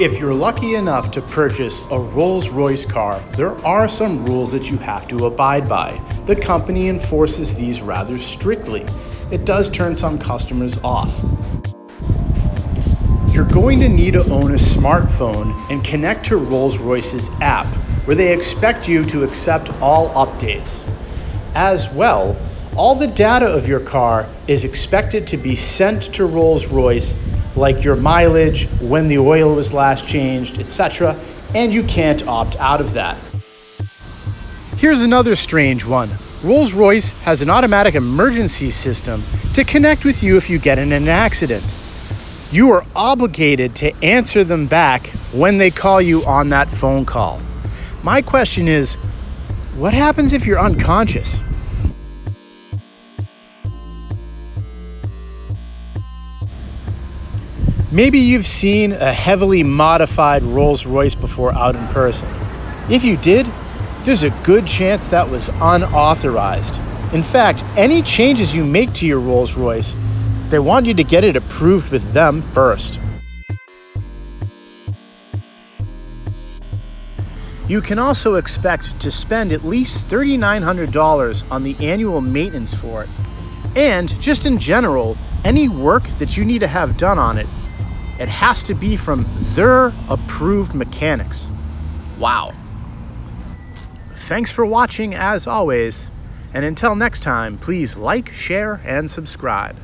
If you're lucky enough to purchase a Rolls-Royce car, there are some rules that you have to abide by. The company enforces these rather strictly. It does turn some customers off. You're going to need to own a smartphone and connect to Rolls-Royce's app, where they expect you to accept all updates. As well, all the data of your car is expected to be sent to Rolls-Royce, like your mileage, when the oil was last changed, etc., and you can't opt out of that. Here's another strange one. Rolls-Royce has an automatic emergency system to connect with you if you get in an accident. You are obligated to answer them back when they call you on that phone call. My question is, what happens if you're unconscious? Maybe you've seen a heavily modified Rolls-Royce before out in person. If you did, there's a good chance that was unauthorized. In fact, any changes you make to your Rolls-Royce, they want you to get it approved with them first. You can also expect to spend at least $3,900 on the annual maintenance for it. And just in general, any work that you need to have done on it, it has to be from their approved mechanics. Wow. Thanks for watching as always, and until next time, please like, share, and subscribe.